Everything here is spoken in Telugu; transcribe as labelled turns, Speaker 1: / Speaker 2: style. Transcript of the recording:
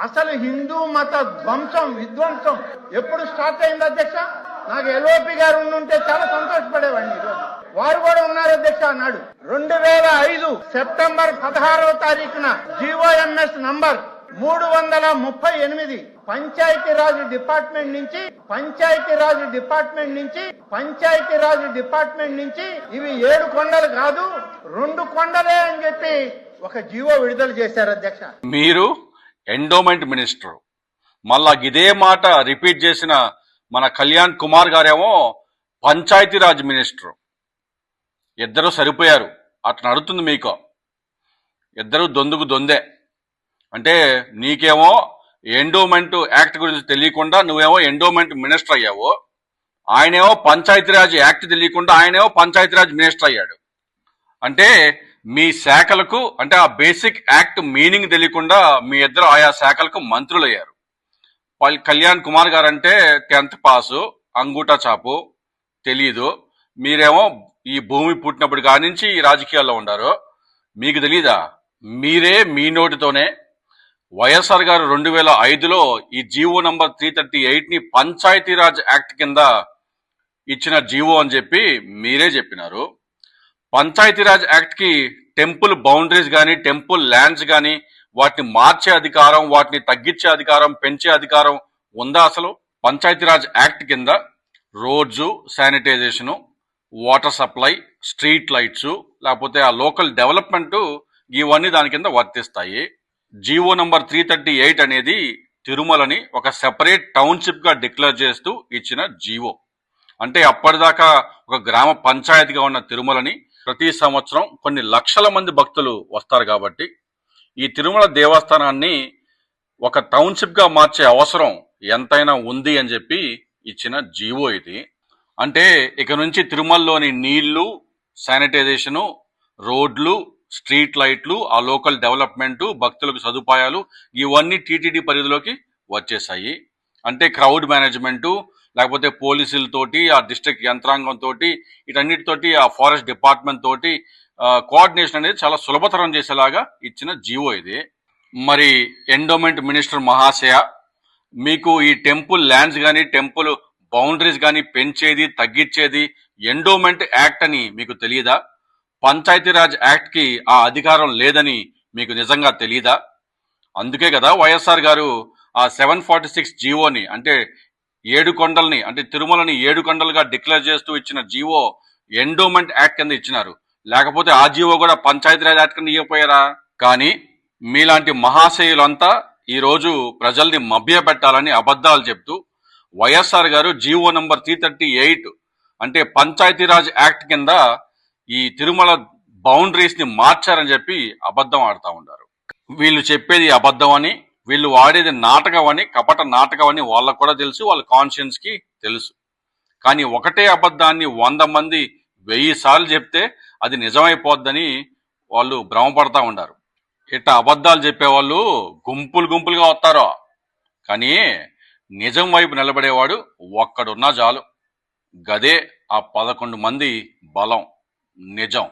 Speaker 1: అసలు హిందూ మత ధ్వంసం విధ్వంసం ఎప్పుడు స్టార్ట్ అయింది అధ్యక్ష? నాకు ఎల్ఓపి గారు ఉంటే చాలా సంతోషపడేవాడిని. ఈరోజు వారు కూడా ఉన్నారు అధ్యక్ష. అన్నాడు 2005 సెప్టెంబర్ 16వ తారీఖున జిఓఎంఎస్ నంబర్ 338 పంచాయతీరాజ్ డిపార్ట్మెంట్ నుంచి ఇవి 7 కొండలు కాదు 2 కొండలే అని చెప్పి ఒక జీవో విడుదల చేశారు అధ్యక్ష.
Speaker 2: మీరు ఎండోమెంట్ మినిస్టర్, మళ్ళా ఇదే మాట రిపీట్ చేసిన మన కళ్యాణ్ కుమార్ గారేమో పంచాయతీరాజ్ మినిస్టర్. ఇద్దరు సరిపోయారు. అట్లా నడుతుంది మీకు. ఇద్దరు దొందుకు దొందే. అంటే నీకేమో ఎండోమెంట్ యాక్ట్ గురించి తెలియకుండా నువ్వేమో ఎండోమెంట్ మినిస్టర్ అయ్యావు. ఆయనేమో పంచాయతీరాజ్ యాక్ట్ తెలియకుండా ఆయనేమో పంచాయతీరాజ్ మినిస్టర్ అయ్యాడు. అంటే మీ శాఖలకు అంటే ఆ బేసిక్ యాక్ట్ మీనింగ్ తెలియకుండా మీ ఇద్దరు ఆయా శాఖలకు మంత్రులు అయ్యారు. కళ్యాణ్ కుమార్ గారు అంటే 10th పాసు, అంగూటా చాపు, తెలీదు. మీరేమో ఈ భూమి పుట్టినప్పుడు కానించి ఈ రాజకీయాల్లో ఉండారు. మీకు తెలీదా? మీరే మీ నోటితోనే వైఎస్ఆర్ గారు 2005లో ఈ జీవో నంబర్ 338ని పంచాయతీరాజ్ యాక్ట్ కింద ఇచ్చిన జీవో అని చెప్పి మీరే చెప్పినారు. పంచాయతీరాజ్ యాక్ట్ కి టెంపుల్ బౌండరీస్ కానీ టెంపుల్ ల్యాండ్స్ కానీ వాటిని మార్చే అధికారం, వాటిని తగ్గించే అధికారం, పెంచే అధికారం ఉందా అసలు? పంచాయతీరాజ్ యాక్ట్ కింద roads, sanitisation, water supply, street lights, లేకపోతే ఆ లోకల్ డెవలప్మెంట్ ఇవన్నీ దాని కింద వర్తిస్తాయి. జీవో నంబర్ 338 అనేది తిరుమలని ఒక సెపరేట్ టౌన్షిప్ గా డిక్లేర్ చేస్తూ ఇచ్చిన జీవో. అంటే అప్పటిదాకా ఒక గ్రామ పంచాయతీగా ఉన్న తిరుమలని ప్రతి సంవత్సరం కొన్ని లక్షల మంది భక్తులు వస్తారు కాబట్టి ఈ తిరుమల దేవస్థానాన్ని ఒక టౌన్షిప్ గా మార్చే అవసరం ఎంతైనా ఉంది అని చెప్పి ఇచ్చిన జీవో ఇది. అంటే ఇక నుంచి తిరుమలలోని నీళ్లు, శానిటైజేషను, రోడ్లు, స్ట్రీట్ లైట్లు, ఆ లోకల్ డెవలప్మెంట్, భక్తులకు సదుపాయాలు ఇవన్నీ టీటీడీ పరిధిలోకి వచ్చేసాయి. అంటే క్రౌడ్ మేనేజ్మెంటు, లేకపోతే పోలీసులతోటి, ఆ డిస్ట్రిక్ట్ యంత్రాంగంతో, వీటన్నిటితోటి ఆ ఫారెస్ట్ డిపార్ట్మెంట్ తోటి కోఆర్డినేషన్ అనేది చాలా సులభతరం చేసేలాగా ఇచ్చిన జీవో ఇది. మరి ఎండోమెంట్ మినిస్టర్ మహాశయ, మీకు ఈ టెంపుల్ ల్యాండ్స్ కానీ టెంపుల్ బౌండరీస్ కానీ పెంచేది తగ్గించేది ఎండోమెంట్ యాక్ట్ అని మీకు తెలియదా? పంచాయతీరాజ్ యాక్ట్ కి ఆ అధికారం లేదని మీకు నిజంగా తెలియదా? అందుకే కదా వైఎస్ఆర్ గారు ఆ 746 జీవోని అంటే 7 కొండల్ని అంటే తిరుమలని 7 కొండలుగా డిక్లేర్ చేస్తూ ఇచ్చిన జీవో ఎండోమెంట్ యాక్ట్ కింద ఇచ్చినారు. లేకపోతే ఆ జీవో కూడా పంచాయతీరాజ్ యాక్ట్ కింద ఇవ్వపోయారా? కానీ మీలాంటి మహాశయులంతా ఈ రోజు ప్రజల్ని మభ్యపెట్టాలని అబద్ధాలు చెప్తూ వైఎస్ఆర్ గారు జీవో నంబర్ 338 అంటే పంచాయతీరాజ్ యాక్ట్ కింద ఈ తిరుమల బౌండరీస్ ని మార్చారని చెప్పి అబద్ధం ఆడుతూ ఉంటారు. వీళ్ళు చెప్పేది అబద్ధం అని, వీళ్ళు వాడేది నాటకం అని, కపట నాటకం అని వాళ్ళకు కూడా తెలుసు, వాళ్ళ కాన్షియన్స్ కి తెలుసు. కానీ ఒకటే అబద్ధాన్ని 100 మంది 1000 సార్లు చెప్తే అది నిజమైపోద్దని వాళ్ళు భ్రమపడతా ఉంటారు. ఇట్లా అబద్ధాలు చెప్పేవాళ్ళు గుంపులు గుంపులుగా వస్తారో, కానీ నిజం వైపు నిలబడేవాడు ఒక్కడున్నా చాలు. గదే ఆ 11 మంది బలం, నిజం.